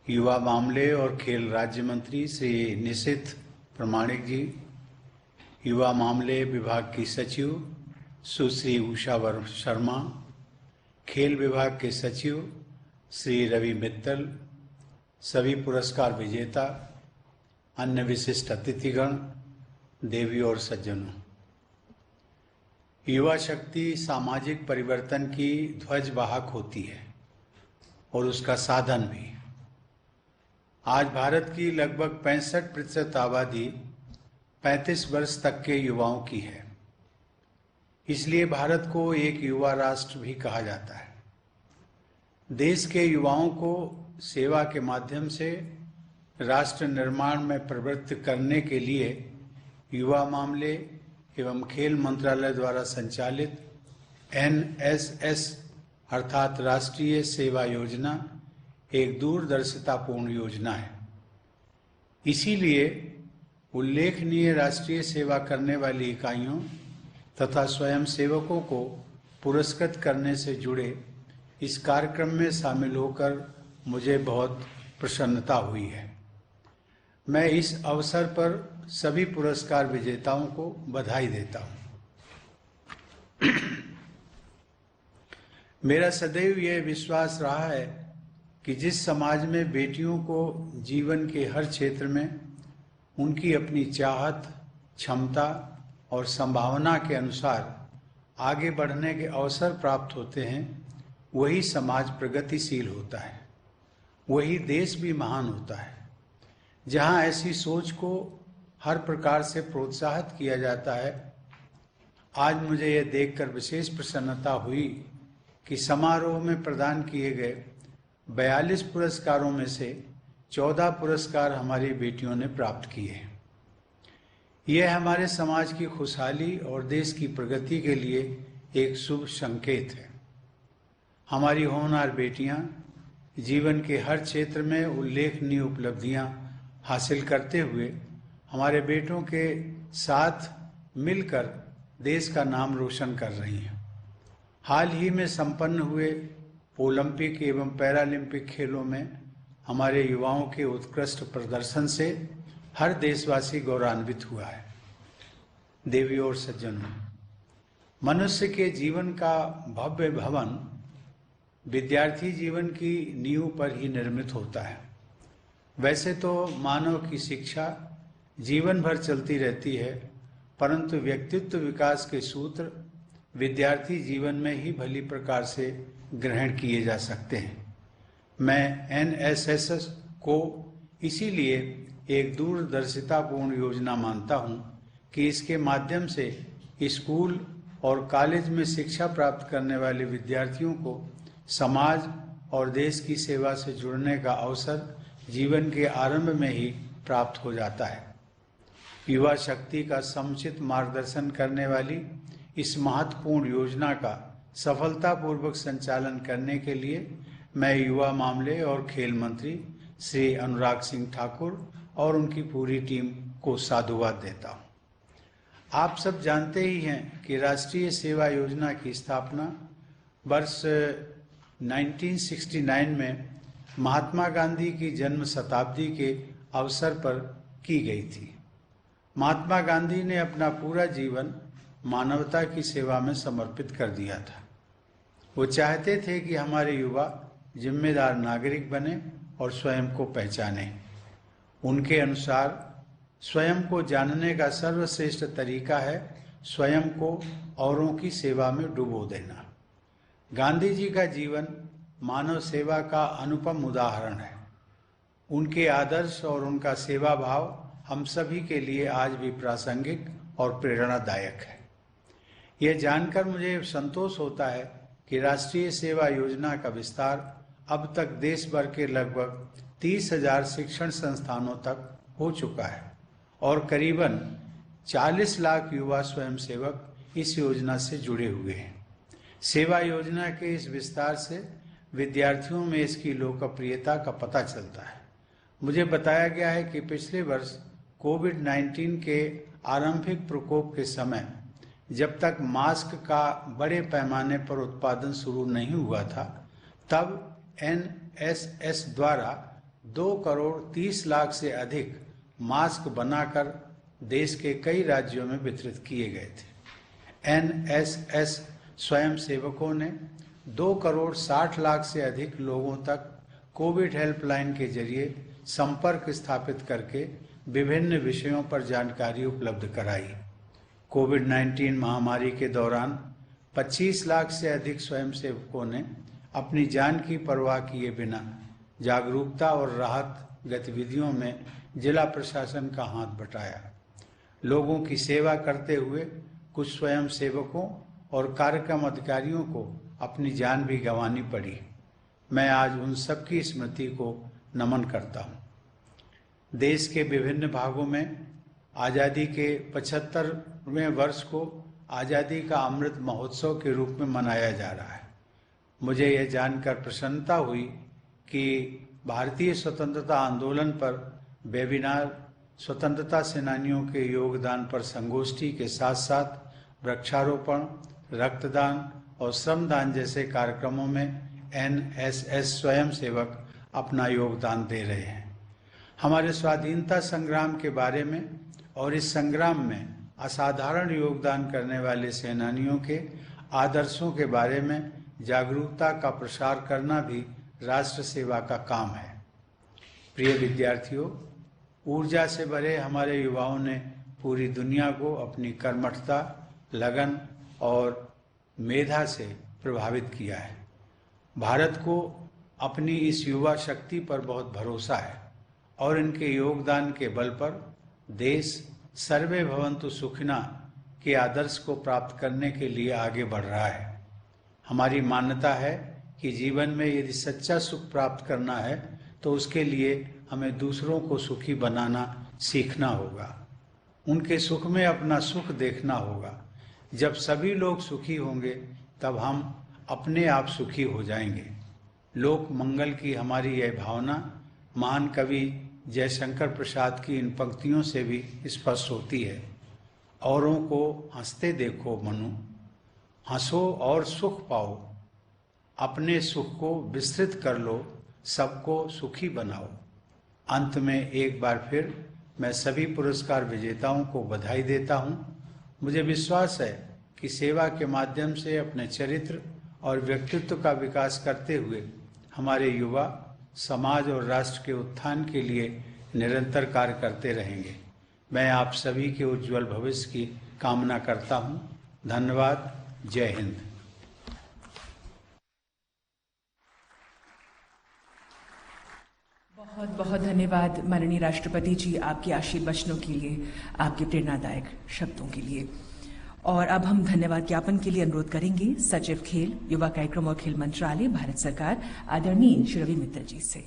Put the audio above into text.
युवा मामले और खेल राज्य मंत्री श्री निशित प्रमाणिक जी, युवा मामले विभाग की सचिव सुश्री उषा शर्मा, खेल विभाग के सचिव श्री रवि मित्तल, सभी पुरस्कार विजेता, अन्य विशिष्ट अतिथिगण, देवी और सज्जनों, युवा शक्ति सामाजिक परिवर्तन की ध्वजवाहक होती है और उसका साधन भी। आज भारत की लगभग 65% आबादी 35 वर्ष तक के युवाओं की है। इसलिए भारत को एक युवा राष्ट्र भी कहा जाता है। देश के युवाओं को सेवा के माध्यम से राष्ट्र निर्माण में प्रवृत्त करने के लिए युवा मामले एवं खेल मंत्रालय द्वारा संचालित NSS अर्थात राष्ट्रीय सेवा योजना एक दूरदर्शितापूर्ण योजना है। इसीलिए उल्लेखनीय राष्ट्रीय सेवा करने वाली इकाइयों तथा स्वयं सेवकों को पुरस्कृत करने से जुड़े इस कार्यक्रम में शामिल होकर मुझे बहुत प्रसन्नता हुई है। मैं इस अवसर पर सभी पुरस्कार विजेताओं को बधाई देता हूं। मेरा सदैव यह विश्वास रहा है कि जिस समाज में बेटियों को जीवन के हर क्षेत्र में उनकी अपनी चाहत, क्षमता और संभावना के अनुसार आगे बढ़ने के अवसर प्राप्त होते हैं, वही समाज प्रगतिशील होता है, वही देश भी महान होता है। जहां ऐसी सोच को हर प्रकार से प्रोत्साहित किया जाता है। आज मुझे यह देखकर विशेष प्रसन्नता हुई कि समारोह में प्रदान किए गए 42 पुरस्कारों में से 14 पुरस्कार हमारी बेटियों ने प्राप्त किए हैं। यह हमारे समाज की खुशहाली और देश की प्रगति के लिए एक शुभ संकेत है। हमारी होनहार बेटियां जीवन के हर क्षेत्र में उल्लेखनीय उपलब्धियां हासिल करते हुए हमारे बेटों के साथ मिलकर देश का नाम रोशन कर रही हैं। हाल ही में संपन्न हुए ओलंपिक एवं पैरालंपिक खेलों में हमारे युवाओं के उत्कृष्ट प्रदर्शन से हर देशवासी गौरवान्वित हुआ है। देवी और सज्जनों, मनुष्य के जीवन का भव्य भवन विद्यार्थी जीवन की नींव पर ही निर्मित होता है। वैसे तो मानव की शिक्षा जीवन भर चलती रहती है, परंतु व्यक्तित्व विकास के सूत्र विद्यार्थी जीवन में ही भली प्रकार से ग्रहण किए जा सकते हैं। मैं NSS को इसीलिए एक दूरदर्शितापूर्ण योजना मानता हूं कि इसके माध्यम से स्कूल और कॉलेज में शिक्षा प्राप्त करने वाले विद्यार्थियों को समाज और देश की सेवा से जुड़ने का अवसर जीवन के आरंभ में ही प्राप्त हो जाता है। युवा शक्ति का समुचित मार्गदर्शन करने वाली इस महत्वपूर्ण योजना का सफलतापूर्वक संचालन करने के लिए मैं युवा मामले और खेल मंत्री श्री अनुराग सिंह ठाकुर और उनकी पूरी टीम को साधुवाद देता हूँ। आप सब जानते ही हैं कि राष्ट्रीय सेवा योजना की स्थापना वर्ष 1969 में महात्मा गांधी की जन्म शताब्दी के अवसर पर की गई थी। महात्मा गांधी ने अपना पूरा जीवन मानवता की सेवा में समर्पित कर दिया था। वो चाहते थे कि हमारे युवा जिम्मेदार नागरिक बने और स्वयं को पहचाने। उनके अनुसार स्वयं को जानने का सर्वश्रेष्ठ तरीका है स्वयं को औरों की सेवा में डुबो देना। गांधी जी का जीवन मानव सेवा का अनुपम उदाहरण है। उनके आदर्श और उनका सेवा भाव हम सभी के लिए आज भी प्रासंगिक और प्रेरणादायक है। यह जानकर मुझे संतोष होता है कि राष्ट्रीय सेवा योजना का विस्तार अब तक देश भर के लगभग 30,000 शिक्षण संस्थानों तक हो चुका है और करीबन 40 लाख युवा स्वयंसेवक इस योजना से जुड़े हुए हैं। सेवा योजना के इस विस्तार से विद्यार्थियों में इसकी लोकप्रियता का पता चलता है। मुझे बताया गया है कि पिछले वर्ष कोविड-19 के आरंभिक प्रकोप के समय जब तक मास्क का बड़े पैमाने पर उत्पादन शुरू नहीं हुआ था, तब NSS द्वारा 2 करोड़ 30 लाख से अधिक मास्क बनाकर देश के कई राज्यों में वितरित किए गए थे। एनएसएस स्वयंसेवकों ने 2 करोड़ 60 लाख से अधिक लोगों तक कोविड हेल्पलाइन के जरिए संपर्क स्थापित करके विभिन्न विषयों पर जानकारी उपलब्ध कराई। कोविड-19 महामारी के दौरान 25 लाख से अधिक स्वयंसेवकों ने अपनी जान की परवाह किए बिना जागरूकता और राहत गतिविधियों में जिला प्रशासन का हाथ बटाया। लोगों की सेवा करते हुए कुछ स्वयंसेवकों और कार्यक्रम अधिकारियों को अपनी जान भी गंवानी पड़ी। मैं आज उन सबकी स्मृति को नमन करता हूँ। देश के विभिन्न भागों में आज़ादी के 75वें वर्ष को आज़ादी का अमृत महोत्सव के रूप में मनाया जा रहा है। मुझे यह जानकर प्रसन्नता हुई कि भारतीय स्वतंत्रता आंदोलन पर वेबिनार, स्वतंत्रता सेनानियों के योगदान पर संगोष्ठी के साथ साथ वृक्षारोपण, रक्तदान और श्रमदान जैसे कार्यक्रमों में एनएसएस स्वयंसेवक अपना योगदान दे रहे हैं। हमारे स्वाधीनता संग्राम के बारे में और इस संग्राम में असाधारण योगदान करने वाले सेनानियों के आदर्शों के बारे में जागरूकता का प्रसार करना भी राष्ट्र सेवा का काम है। प्रिय विद्यार्थियों, ऊर्जा से भरे हमारे युवाओं ने पूरी दुनिया को अपनी कर्मठता, लगन और मेधा से प्रभावित किया है। भारत को अपनी इस युवा शक्ति पर बहुत भरोसा है और इनके योगदान के बल पर देश सर्वे भवन्तु सुखिना के आदर्श को प्राप्त करने के लिए आगे बढ़ रहा है। हमारी मान्यता है कि जीवन में यदि सच्चा सुख प्राप्त करना है तो उसके लिए हमें दूसरों को सुखी बनाना सीखना होगा। उनके सुख में अपना सुख देखना होगा। जब सभी लोग सुखी होंगे तब हम अपने आप सुखी हो जाएंगे। लोक मंगल की हमारी यह भावना महान कवि जयशंकर प्रसाद की इन पंक्तियों से भी स्पष्ट होती है। औरों को हंसते देखो मनु, हंसो और सुख पाओ, अपने सुख को विस्तृत कर लो, सबको सुखी बनाओ। अंत में एक बार फिर मैं सभी पुरस्कार विजेताओं को बधाई देता हूँ। मुझे विश्वास है कि सेवा के माध्यम से अपने चरित्र और व्यक्तित्व का विकास करते हुए हमारे युवा समाज और राष्ट्र के उत्थान के लिए निरंतर कार्य करते रहेंगे। मैं आप सभी के उज्जवल भविष्य की कामना करता हूँ। धन्यवाद। जय हिंद। बहुत बहुत धन्यवाद माननीय राष्ट्रपति जी, आपके आशीर्वचनों के लिए, आपके प्रेरणादायक शब्दों के लिए। और अब हम धन्यवाद ज्ञापन के लिए अनुरोध करेंगे सचिव खेल, युवा कार्यक्रम और खेल मंत्रालय, भारत सरकार, आदरणीय श्री रवि मित्तल जी से।